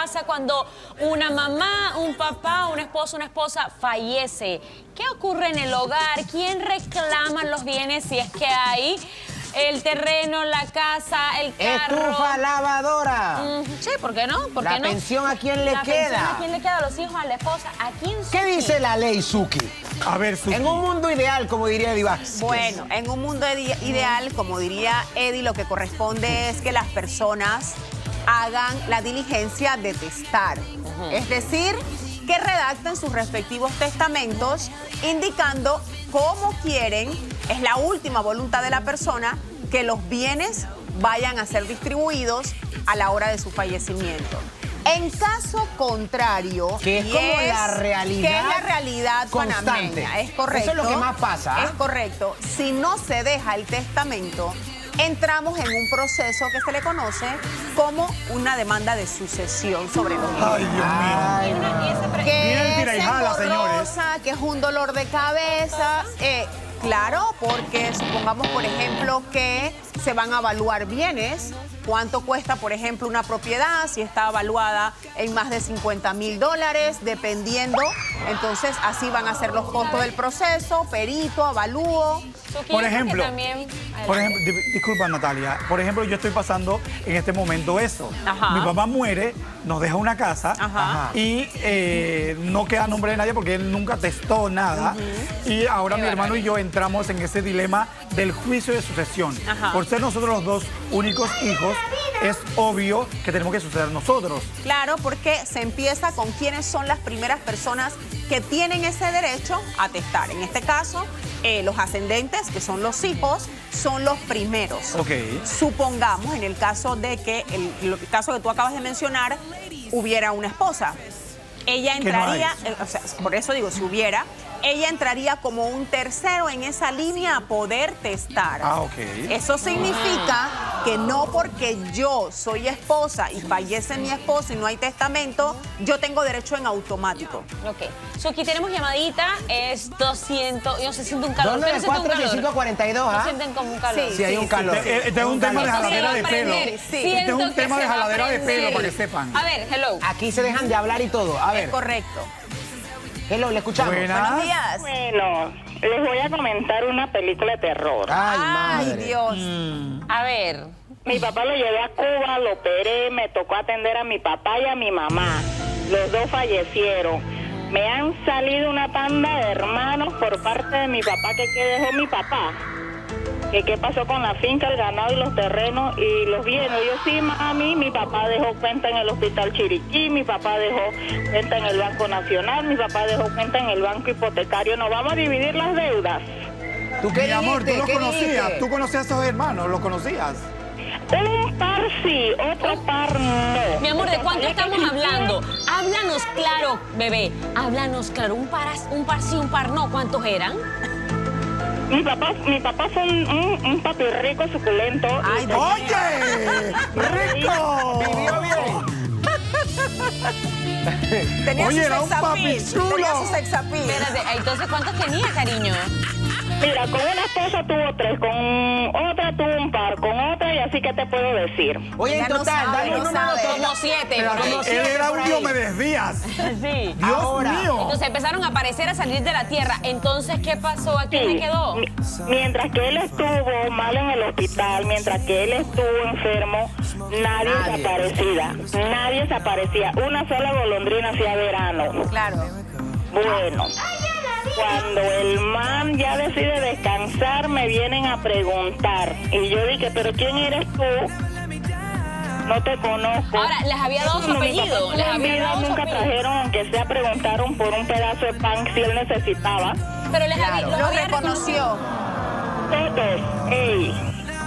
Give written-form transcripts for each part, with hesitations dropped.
Pasa cuando una mamá, un papá, un esposo, una esposa fallece. ¿Qué ocurre en el hogar? ¿Quién reclama los bienes si es que hay? El terreno, la casa, el carro. Estufa, lavadora. Sí, ¿por qué no? ¿Por qué no? Pensión, ¿a quién le La queda? pensión, ¿a quién le queda? ¿A los hijos, a la esposa? ¿A quién? ¿Qué dice la ley, Suki? A ver, Suki. En un mundo ideal, como diría Eddie Vázquez. Bueno, en un mundo ideal, como diría Eddie, lo que corresponde es que las personas hagan la diligencia de testar. Es decir, que redacten sus respectivos testamentos indicando cómo quieren, es la última voluntad de la persona, que los bienes vayan a ser distribuidos a la hora de su fallecimiento. En caso contrario, Que es como la realidad que es la realidad constante. panameña, es correcto. Eso es lo que más pasa. Es correcto. Si no se deja el testamento, entramos en un proceso que se le conoce como una demanda de sucesión sobre los bienes. Ay, Dios mío. Que Viene el tira y es jala, engorrosa, que es un dolor de cabeza. Claro, porque supongamos, por ejemplo, que se van a evaluar bienes. ¿Cuánto cuesta, por ejemplo, una propiedad? Si está evaluada en más de $50,000, dependiendo. Entonces, así van a ser los costos del proceso, perito, avalúo. Por ejemplo, disculpa, Natalia, por ejemplo, yo estoy pasando en este momento eso. Ajá. Mi papá muere, nos deja una casa Ajá. y no queda a nombre de nadie porque él nunca testó nada. Y ahora mi hermano y yo entramos en ese dilema del juicio de sucesión. Ajá. Por ser nosotros los dos únicos hijos, es obvio que tenemos que suceder nosotros. Claro, porque se empieza con quiénes son las primeras personas que tienen ese derecho a testar. En este caso, los ascendentes, que son los hijos, son los primeros. Ok. Supongamos, en el caso de que, el caso que tú acabas de mencionar, hubiera una esposa. Ella Que no hay. entraría, o sea, por eso digo, si hubiera, ella entraría como un tercero en esa línea a poder testar. Ah, ok. Eso significa que no porque yo soy esposa y fallece mi esposo y no hay testamento, yo tengo derecho en automático. Ok. Suki, tenemos llamadita, es 200, yo se siente un calor. ¿Ustedes sienten un 294-6542, ¿No ¿ah? sienten como un calor? Sí, hay un calor. Este es un tema de jaladera de pelo. Sí. Este es un tema de jaladera de pelo, para que sepan. A ver, hello. Aquí se dejan de hablar y todo. A ver, Correcto. hello, le escuchamos. Buenas. Buenos días. Bueno, les voy a comentar una película de terror. Ay, Ay, madre. Dios. A ver. Mi papá lo llevé a Cuba, lo operé, me tocó atender a mi papá y a mi mamá. Los dos fallecieron. Me han salido una tanda de hermanos por parte de mi papá que dejó mi papá. Que qué pasó con la finca, el ganado y los terrenos y los bienes. Yo sí, mami, mi papá dejó cuenta en el Hospital Chiriquí, mi papá dejó cuenta en el Banco Nacional, mi papá dejó cuenta en el Banco Hipotecario. Nos vamos a dividir las deudas. ¿Tú qué Mi amor, tú dijiste? los ¿Qué conocías, dijiste? tú conocías a esos hermanos, los conocías. Un par sí, otro par no. Mi amor, ¿de cuánto Porque estamos hablando? Háblanos claro, bebé. Háblanos claro. Un par sí, un par no. ¿Cuántos eran? Mi papá fue un papi rico, suculento. Ay, Dios. ¡Oye! ¡Rico! Vivió bien. Tenía Oye, su era un sex appeal, papi chulo. tenía su sex appeal. Espérate, entonces, ¿cuántos tenía, cariño? Mira, con una esposa tuvo 3, con otra tuvo un par, con otra y así que te puedo decir. Oye, en Ella no total, sabe, dale un no número sabe. total. Como 7. Pero por ahí. como él siete era por un ahí. Diomedes Díaz. Sí. Dios Ahora. mío. Entonces empezaron a aparecer, a salir de la tierra. Entonces, ¿qué pasó? ¿A quién le quedó? Mientras que él estuvo mal en el hospital, mientras que él estuvo enfermo, nadie se aparecía. Una sola golondrina hacía verano. Claro. Bueno, cuando el man ya decide descansar, me vienen a preguntar. Y yo dije, ¿pero quién eres tú? No te conozco. Ahora, ¿les había dado su No, mi apellido? papá ¿Les en había vida dado su nunca apellido? trajeron, aunque sea preguntaron por un pedazo de pan si él necesitaba. Pero les había, los Lo había reconoció. Todos,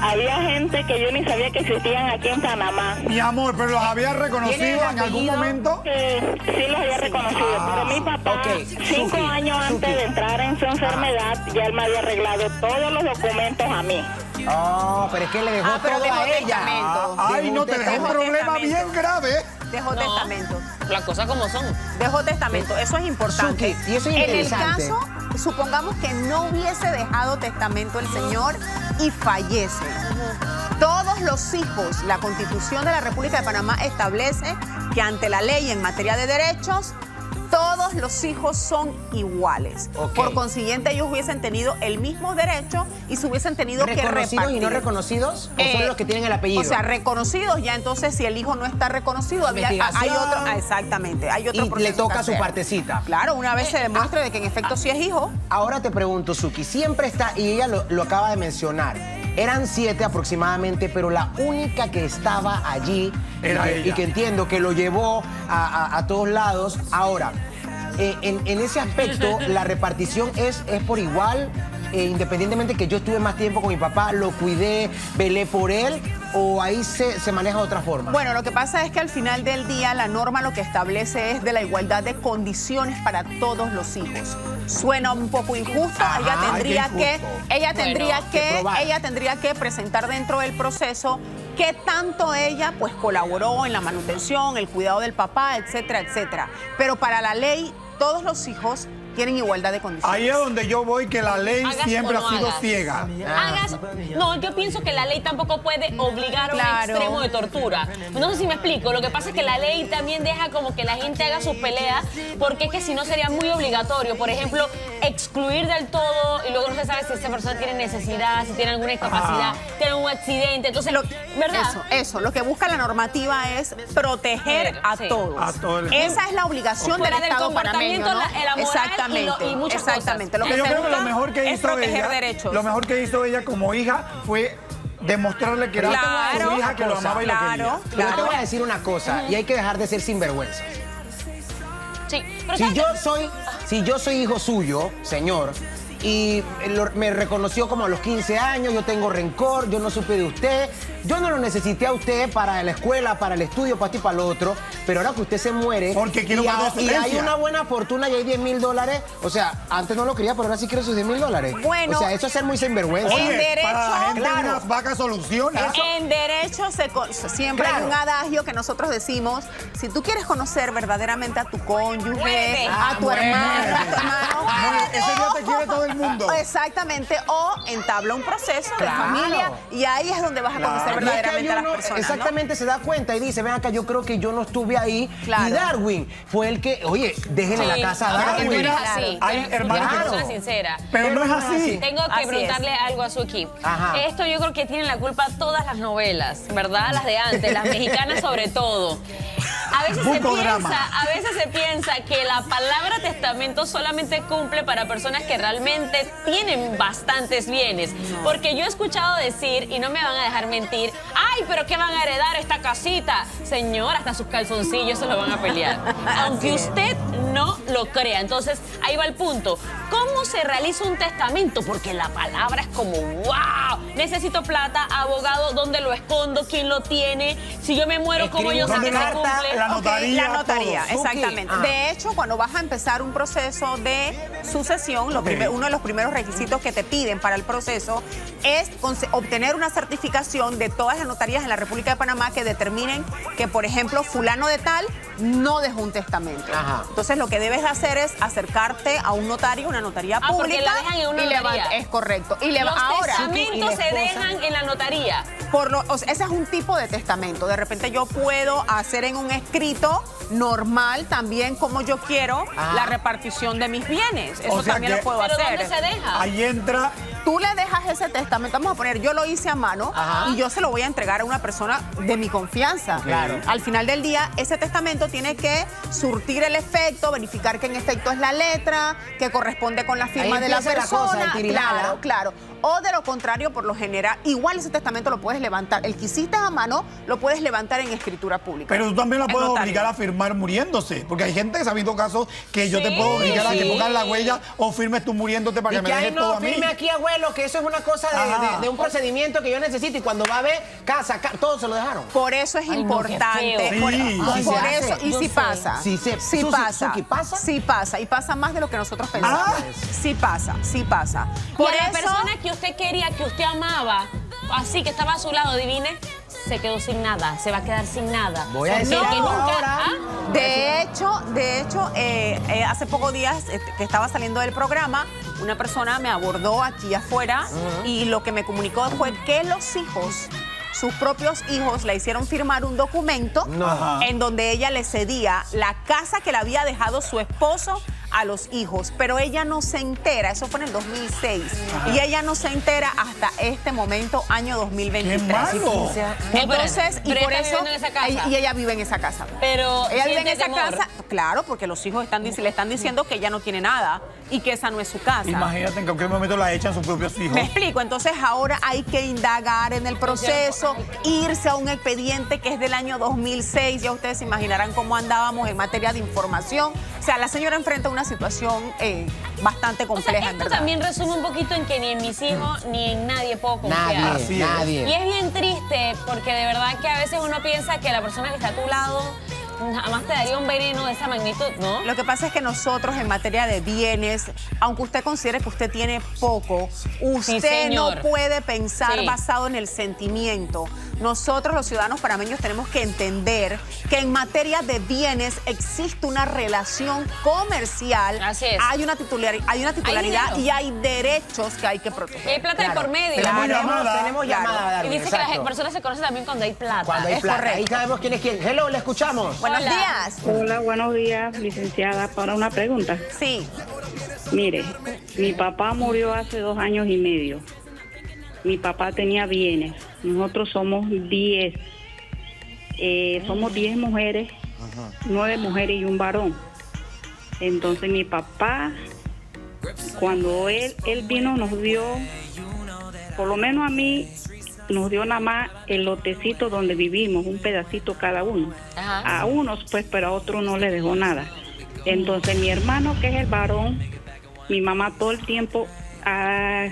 había gente que yo ni sabía que existían aquí en Panamá. Mi amor, pero los había reconocido ¿Tiene el en algún apellido? momento. Sí los había reconocido, pero mi papá, ok. 5 Suki, años antes Suki. de entrar en su enfermedad, ya él me había arreglado todos los documentos a mí. Oh, pero es que le dejó pero todo dejó a ella. testamento. Ay, no, te dejó un testamento. problema bien grave. Dejó testamento. Las cosas como son. Dejó testamento. Eso es importante. Suki, y eso es en el interesante. caso, supongamos que no hubiese dejado testamento el señor, y fallece. Todos los hijos, la Constitución de la República de Panamá establece que ante la ley en materia de derechos, todos los hijos son iguales. Ok. Por consiguiente, ellos hubiesen tenido el mismo derecho y se hubiesen tenido que ¿Reconocidos repartir. y no reconocidos? ¿O son los que tienen el apellido? O sea, reconocidos ya, entonces si el hijo no está reconocido, hay Investigación. otro, exactamente, hay otro Y proceso le toca que su hacer. partecita. Claro, una vez se demuestre de que en efecto sí es hijo. Ahora te pregunto, Suki, siempre está, y ella lo acaba de mencionar, eran 7 aproximadamente, pero la única que estaba allí Era y ella. que entiendo que lo llevó a todos lados. Ahora, en ese aspecto, la repartición es por igual, independientemente que yo estuve más tiempo con mi papá, lo cuidé, velé por él, o ahí se maneja de otra forma. Bueno, lo que pasa es que al final del día la norma lo que establece es de la igualdad de condiciones para todos los hijos. Suena un poco injusto, Ajá, ella tendría qué que, injusto. que ella tendría que presentar dentro del proceso qué tanto ella pues colaboró en la manutención, el cuidado del papá, etcétera, etcétera. Pero para la ley, todos los hijos tienen igualdad de condiciones. Ahí es donde yo voy, que la ley Hagas siempre o no ha sido hagas. ciega. No, yo pienso que la ley tampoco puede obligar a un Claro. extremo de tortura. No sé si me explico. Lo que pasa es que la ley también deja como que la gente haga sus peleas, porque es que si no sería muy obligatorio. Por ejemplo, excluir del todo y luego no se sabe si esa persona tiene necesidad, si tiene alguna discapacidad, tiene un accidente. Entonces, ¿verdad? Eso. Lo que busca la normativa es proteger a Sí. todos. A todo el- Esa es la obligación Fuera del del Estado panameño, comportamiento, ¿no? la moral Exactamente, y muchas exactamente. Lo cosas. que Yo se creo que lo busca mejor que es hizo proteger ella, derechos. lo mejor que hizo ella como hija fue demostrarle que era Claro. su hija, que lo amaba y lo quería. Claro, Pero yo te claro. voy a decir una cosa, y hay que dejar de ser sinvergüenza. Sí. Pero Si ¿sabes? yo soy hijo suyo, señor, y me reconoció como a los 15 años, yo tengo rencor, yo no supe de usted, yo no lo necesité a usted para la escuela, para el estudio, para esto y para lo otro, pero ahora que usted se muere Porque quiero y, parte de su y hay herencia. una buena fortuna y hay $10,000, o sea, antes no lo quería, pero ahora sí quiero sus $10,000. Bueno. O sea, eso es ser muy sinvergüenza. En Oye, derecho, para la gente claro. unas vacas soluciona. En derecho siempre Claro. hay un adagio que nosotros decimos, si tú quieres conocer verdaderamente a tu cónyuge, Muérete. a tu hermano, a tu hermano, Ese día te quiere todo el mundo. Exactamente, o entabla un proceso de Claro. familia y ahí es donde vas a conocer Claro. Y es que verdaderamente a hay las uno personas, ¿no? exactamente se da cuenta y dice, ven acá, yo creo que yo no estuve ahí. Claro. Y Darwin fue el que, oye, déjenle la casa a Pero Darwin. tú eres Mira, así. hay Tú eres hermanos una que persona no. sincera. Pero no es así. Tengo que Así preguntarle algo a Suki. Ajá. Esto yo creo que tienen la culpa todas las novelas, ¿verdad? Las de antes, las mexicanas sobre todo. A veces Bucodrama. se piensa que la palabra testamento solamente cumple para personas que realmente tienen bastantes bienes. Porque yo he escuchado decir, y no me van a dejar mentir, ay, pero ¿qué van a heredar esta casita? Señor, hasta sus calzoncillos se lo van a pelear. Aunque usted no lo crea. Entonces, ahí va el punto. ¿Cómo se realiza un testamento? Porque la palabra es como, wow, necesito plata, abogado, ¿dónde lo escondo? ¿Quién lo tiene? Si yo me muero, ¿cómo yo sé Escribo que una se carta, cumple? la Ok, notaría, la notaría, todo. exactamente. Ok. De hecho, cuando vas a empezar un proceso de sucesión, Ok. uno de los primeros requisitos que te piden para el proceso es obtener una certificación de todas las notarías en la República de Panamá que determinen que, por ejemplo, fulano de tal no dejó un testamento. Ajá. Entonces, lo que debes hacer es acercarte a un notario, una notaría Ah, porque pública. la dejan en una y notaría. Es correcto. Y Los ahora, testamentos y la se esposa. dejan en la notaría. o sea, ese es un tipo de testamento. De repente yo puedo hacer en un escrito normal también como yo quiero Ah. la repartición de mis bienes. Eso O sea también que- lo puedo ¿Pero hacer. dónde se deja? Ahí entra. Tú le dejas ese testamento, vamos a poner, yo lo hice a mano Ajá. y yo se lo voy a entregar a una persona de mi confianza. Claro. Al final del día, ese testamento tiene que surtir el efecto, verificar que en efecto es la letra, que corresponde con la firma Ahí de la empieza la persona. cosa, el tirilala. Claro, claro. O de lo contrario, por lo general, igual ese testamento lo puedes levantar. El que hiciste a mano lo puedes levantar en escritura pública. Pero tú también la En puedes notario. obligar a firmar muriéndose. Porque hay gente que se ha visto casos que yo te Sí, puedo obligar a que sí. pongas la huella o firmes tú muriéndote para Y que me que ahí dejes todo no, a mí. firme aquí, abuelo, que eso es una cosa Ajá. de un procedimiento que yo necesito y cuando va a ver, casa, todo se lo dejaron. Por eso es Ay, no, qué importante. feo. Por, Sí. Sí por se eso, hace. y Yo sí sé. pasa. Sí se- Sí Susi, pasa. Suki, ¿pasa? Sí pasa. Y pasa más de lo que nosotros pensamos. Ah. Sí pasa, sí pasa. Por Por la eso, persona que usted quería, que usted amaba, así que estaba a su lado, adivine, se quedó sin nada, se va a quedar sin nada. Voy a decir No, que algo nunca. ahora. ¿Ah? de hecho, hace pocos días que estaba saliendo del programa, una persona me abordó aquí afuera y lo que me comunicó fue que los hijos, sus propios hijos, le hicieron firmar un documento en donde ella le cedía la casa que le había dejado su esposo a los hijos, pero ella no se entera, eso fue en el 2006, y ella no se entera hasta este momento, año 2023. ¡Qué malo! Entonces, y pero por ella eso, viviendo en esa casa. y ella vive en esa casa. Pero Ella vive en ¿siente esa temor? casa, claro, porque los hijos le están diciendo que ella no tiene nada y que esa no es su casa. Imagínate, en cualquier momento la echan sus propios hijos. Me explico, entonces ahora hay que indagar en el proceso, irse a un expediente que es del año 2006, ya ustedes se imaginarán cómo andábamos en materia de información. O sea, la señora enfrenta una situación bastante O sea, compleja, en esto verdad. también resume un poquito en que ni en mis hijos ni en nadie puedo confiar. Así es. Nadie. Y es bien triste porque de verdad que a veces uno piensa que la persona que está a tu lado jamás te daría un veneno de esa magnitud, ¿no? Lo que pasa es que nosotros en materia de bienes, aunque usted considere que usted tiene poco, usted no señor. puede pensar Sí. basado en el sentimiento. Nosotros los ciudadanos panameños tenemos que entender que en materia de bienes existe una relación comercial, Así es. hay una titularidad dinero. y hay derechos que hay que Y hay proteger. plata de por medio. Tenemos llamada. Tenemos llamada, Claro. Darwin, Y dice que las exacto. personas se conocen también cuando hay plata. Cuando hay Es plata. correcto. Ahí sabemos quién es quién. Hello, le escuchamos. Buenos Hola. días. Hola, buenos días, licenciada. Para una pregunta. Sí. Mire, mi papá murió hace 2 años y medio. Mi papá tenía bienes. Nosotros somos 10. Somos 10 mujeres, 9 mujeres y un varón. Entonces mi papá, cuando él vino, nos dio, por lo menos a mí, nos dio nada más el lotecito donde vivimos, un pedacito cada uno. Ajá. A unos pues, pero a otros no le dejó nada. Entonces mi hermano, que es el varón, mi mamá todo el tiempo ha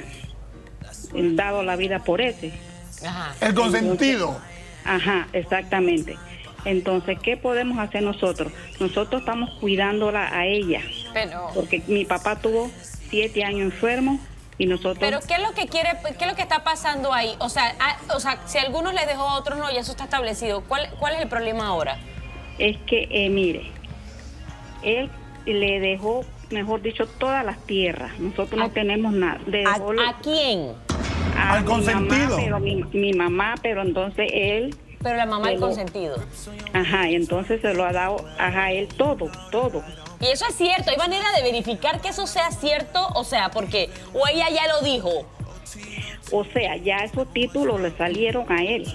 dado la vida por ese. Ajá. El consentido. Ajá, exactamente. Entonces, ¿qué podemos hacer nosotros? Nosotros estamos cuidándola a ella, Pero porque mi papá tuvo 7 años enfermo y nosotros... ¿qué es lo que quiere, qué es lo que está pasando ahí? O sea, si a algunos les dejó, a otros no, ya eso está establecido. ¿Cuál es el problema ahora? Es que, mire, él le dejó, mejor dicho, todas las tierras. Nosotros no tenemos nada. Dejó ¿A quién? a Al mi consentido. Mamá, pero mi mamá, pero entonces él... Pero la mamá del Pero- consentido. Ajá, y entonces se lo ha dado a él todo. Y eso es cierto. ¿Hay manera de verificar que eso sea cierto? O sea, porque o ella ya lo dijo. O sea, ya esos títulos le salieron a él.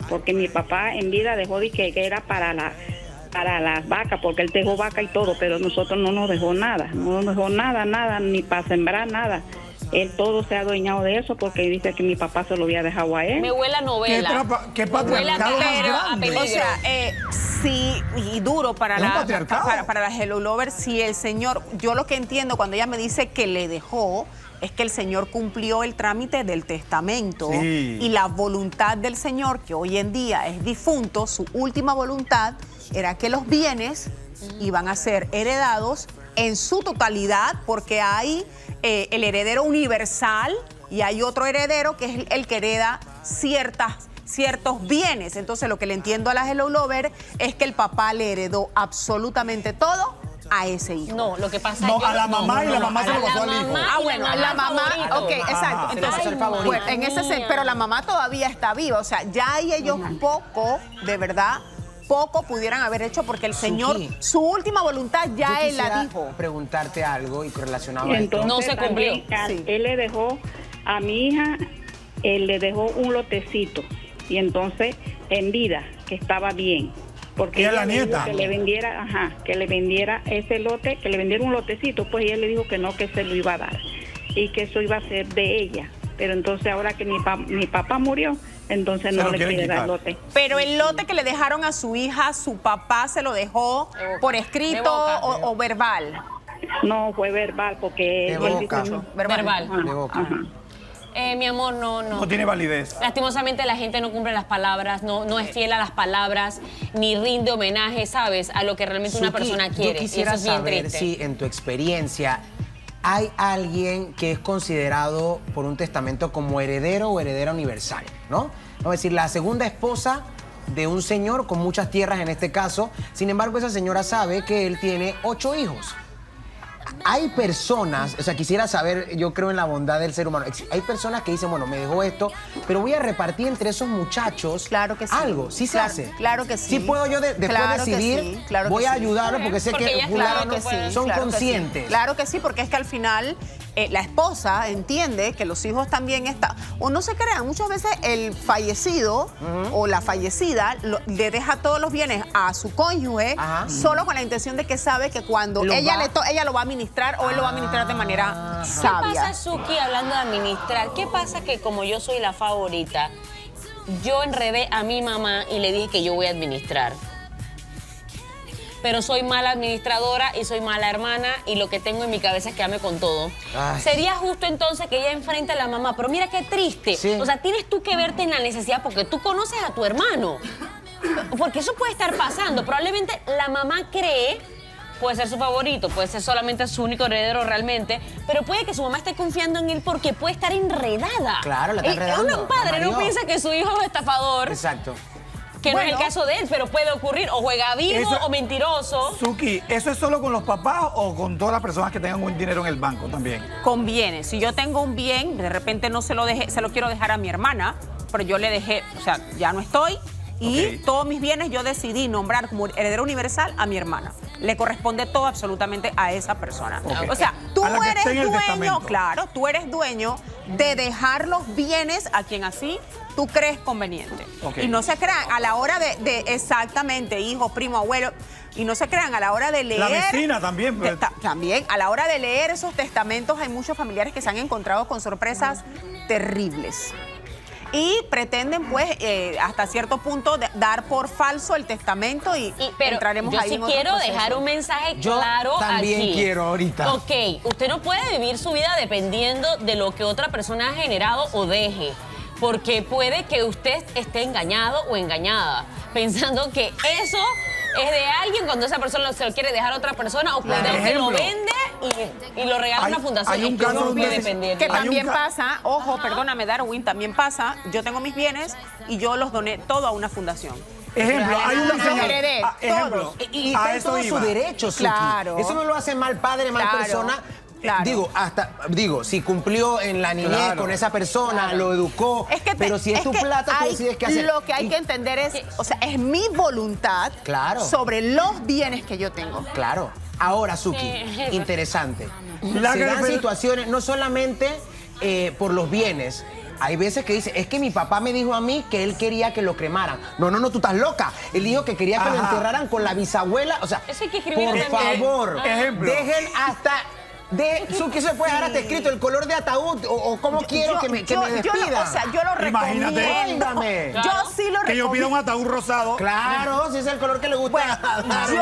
Porque mi papá en vida dejó de que era para las vacas, porque él dejó vaca y todo, pero nosotros no nos dejó nada. No nos dejó nada, ni para sembrar nada. Él todo se ha adueñado de eso porque dice que mi papá se lo había dejado a él. Me huele a novela. ¿Qué Me huele a patriarcado más peligro, a grande? peligro. O sea, sí, y duro para Es un la patriarcado. para la Hello Lover, si el señor, yo lo que entiendo cuando ella me dice que le dejó, es que el señor cumplió el trámite del testamento Sí. y la voluntad del señor, que hoy en día es difunto, su última voluntad era que los bienes iban a ser heredados en su totalidad, porque hay el heredero universal y hay otro heredero que es el que hereda ciertos bienes. Entonces lo que le entiendo a la Hello Lover es que el papá le heredó absolutamente todo a ese hijo. No, lo que pasa No, es que... a la mamá y la mamá se lo pasó al hijo. mamá Ah, y bueno, la mamá, favorito. ok, exacto. Se le Entonces, pasó el favorito. bueno, en ese pero la mamá todavía está viva, o sea, ya ahí ellos poco, de verdad, poco pudieran haber hecho porque el señor, su última voluntad ya Yo él la quisiera dijo. preguntarte algo y relacionado a esto. Entonces, No se cumplió. también, Sí. él le dejó a mi hija, él le dejó un lotecito y entonces en vida que estaba bien, porque ¿Y a la ella le dijo nieta? que le vendiera ese lote, que le vendiera un lotecito, pues ella le dijo que no, que se lo iba a dar y que eso iba a ser de ella. Pero entonces ahora que mi papá murió, entonces Se no lo le quieren quiere dar quitar. lote. Pero el lote que le dejaron a su hija, su papá se lo dejó De boca. por De escrito boca. o verbal. No, fue verbal porque De él boca. dijo, Verbal. Ajá, De boca. ajá. Mi amor, no. No tiene validez. Lastimosamente la gente no cumple las palabras, no es fiel a las palabras, ni rinde homenaje, ¿sabes? A lo que realmente una Suki, persona quiere. Yo quisiera y eso es bien saber triste. si en tu experiencia hay alguien que es considerado por un testamento como heredero o heredera universal, ¿no? Vamos a decir, la segunda esposa de un señor con muchas tierras en este caso. Sin embargo, esa señora sabe que él tiene 8 hijos. Hay personas, o sea, quisiera saber, yo creo en la bondad del ser humano. Hay personas que dicen, bueno, me dejó esto, pero voy a repartir entre esos muchachos Claro que sí. algo. ¿Sí se Claro, hace? claro que sí. Sí puedo yo después Claro que decidir, sí, claro que voy a sí. ayudarlo porque sé Porque que ella fulano claro que sí, son claro que sí. conscientes. Claro que sí, porque es que al final la esposa entiende que los hijos también están. O no se crean, muchas veces el fallecido o la fallecida le deja todos los bienes a su cónyuge Ajá. solo con la intención de que sabe que cuando ella lo va a administrar o él lo va a administrar de manera ¿Qué sabia. pasa, Suki, hablando de administrar? ¿Qué pasa que como yo soy la favorita, yo enredé a mi mamá y le dije que yo voy a administrar? Pero soy mala administradora y soy mala hermana y lo que tengo en mi cabeza es quedarme con todo. Ay. Sería justo entonces que ella enfrente a la mamá, pero mira qué triste. Sí. O sea, tienes tú que verte en la necesidad porque tú conoces a tu hermano. Porque eso puede estar pasando. Probablemente la mamá cree, puede ser su favorito, puede ser solamente su único heredero realmente, pero puede que su mamá esté confiando en él porque puede estar enredada. Claro, la está enredando, Un padre la no mareó. piensa que su hijo es estafador. Exacto. Que no es Bueno. el caso de él, pero puede ocurrir. O juega vivo Eso- o mentiroso. Suki, ¿eso es solo con los papás o con todas las personas que tengan un dinero en el banco también? Conviene. Si yo tengo un bien, de repente no se lo dejé, se lo quiero dejar a mi hermana, pero yo le dejé, o sea, ya no estoy. Y Ok. todos mis bienes yo decidí nombrar como heredero universal a mi hermana. Le corresponde todo absolutamente a esa persona. Ok. O sea, tú A la que eres esté en el dueño, testamento. claro, tú eres dueño de dejar los bienes a quien así tú crees conveniente. Ok. Y no se crean a la hora de exactamente, hijo, primo, abuelo, y no se crean a la hora de leer. La vecina también, pues. También, a la hora de leer esos testamentos, hay muchos familiares que se han encontrado con sorpresas terribles. Y pretenden, pues, hasta cierto punto, dar por falso el testamento y Pero entraremos yo ahí sí en otro quiero proceso. dejar un mensaje Yo claro también aquí. quiero ahorita. Ok, usted no puede vivir su vida dependiendo de lo que otra persona ha generado o deje. Porque puede que usted esté engañado o engañada, pensando que eso es de alguien cuando esa persona se lo quiere dejar a otra persona o cuando Claro. usted lo Ejemplo. vende y lo regala a Hay- una fundación. hay un Es que caso no donde puede se- depender. Que Hay un también ca- pasa, ojo, perdóname, Darwin, también pasa, yo tengo mis bienes y yo los doné todo a una fundación. Ejemplo, hay un Los diseñador. heredé, Ejemplo, Y a está en eso todo su iba. derecho, Suki. Claro. Eso no lo hace mal padre, mal Claro, persona. claro. Digo, si cumplió en la niñez Claro. con esa persona, lo educó, Es que pero si es tu plata, tú decides qué hacer. Lo que hay que entender es, o sea, es mi voluntad Claro. sobre los bienes que yo tengo. Claro. Ahora, Suki, Sí. interesante. La Se dan Garfel- situaciones, no solamente por los bienes. Hay veces que dice, es que mi papá me dijo a mí que él quería que lo cremaran. No, tú estás loca. Él dijo que quería que lo Ajá. enterraran con la bisabuela. O sea, Eso hay que escribirlo por también. favor, Ejemplo. dejen hasta... Suki, se puede dejar hasta escrito el color de ataúd o cómo quiero que me despidan. yo lo Imagínate. recomiendo. Óigame. Yo sí lo recomiendo. Que yo pida un ataúd rosado. Claro, si es el color que le gusta. Bueno, a Darwin.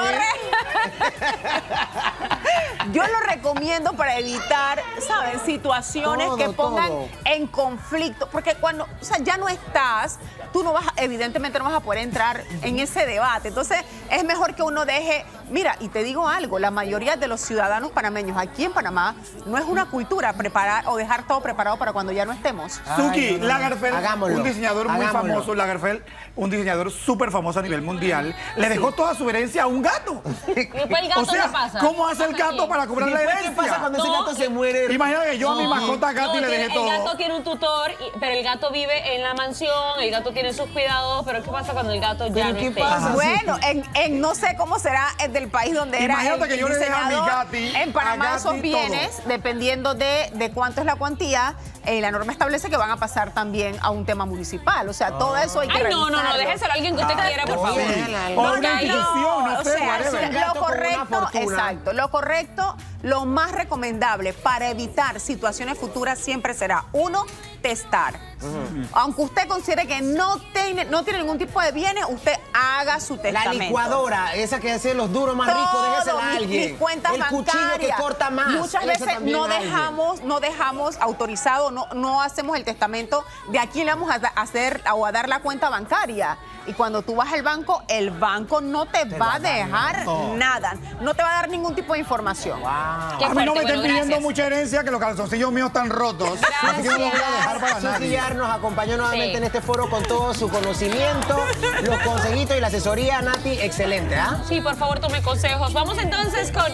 yo lo recomiendo para evitar, ¿saben? Situaciones Todo, que pongan todo. en conflicto. Porque cuando, o sea, ya no estás, tú no vas, evidentemente no vas a poder entrar en ese debate. Entonces, es mejor que uno deje, mira, y te digo algo, la mayoría de los ciudadanos panameños aquí en Panamá no es una cultura preparar o dejar todo preparado para cuando ya no estemos. Suki, Ay, no. Lagerfeld, Hagámoslo, un diseñador muy hagámoslo. famoso, Lagerfeld, un diseñador súper famoso a nivel mundial, le dejó toda su herencia a un gato. Y después el gato, O sea, ¿qué pasa? ¿cómo hace el ¿Pasa gato qué? para cobrar ¿Y la después herencia? qué pasa cuando ese No, gato se muere? Imagínate que yo a mi mascota Gatti le dejé todo. El gato tiene un tutor, pero el gato vive en la mansión, el gato tiene sus cuidados, pero ¿qué pasa cuando el gato ya ¿Pero no qué esté? pasa? Bueno, en no sé cómo será del país donde era Imagínate el que yo le deje a mi diseñador. Gatti, En Panamá a Gatti esos bienes, dependiendo de cuánto es la cuantía, la norma establece que van a pasar también a un tema municipal. O sea, todo eso hay que Ay, no, revisarlo. déjenselo a alguien que usted quiera, por favor. oye, O No, una no, institución, no o sé, sea, whatever. un gato lo con una correcto, fortuna. exacto, lo correcto, lo más recomendable para evitar situaciones futuras siempre será, uno, testar. Aunque usted considere que no tiene ningún tipo de bienes, usted haga su La testamento. licuadora, esa que hace los duros más ricos, déjesela a mis alguien. cuentas el cuchillo que bancarias. corta más. Muchas ese veces también no a alguien. dejamos autorizado, no hacemos el testamento de a quién le vamos a hacer o a dar la cuenta bancaria. Y cuando tú vas al banco, el banco no te va a dejar nada. No te va a dar ningún tipo de información. Qué A mí no me fuerte, estén bueno, pidiendo gracias. mucha herencia, que los calzoncillos míos están rotos. Así que no los voy a dejar para Suki, nadie. ya nos acompañó nuevamente Sí. en este foro con todo su conocimiento, los consejitos y la asesoría, Nati, excelente, ¿ah? Sí, por favor, tome consejos. Vamos entonces con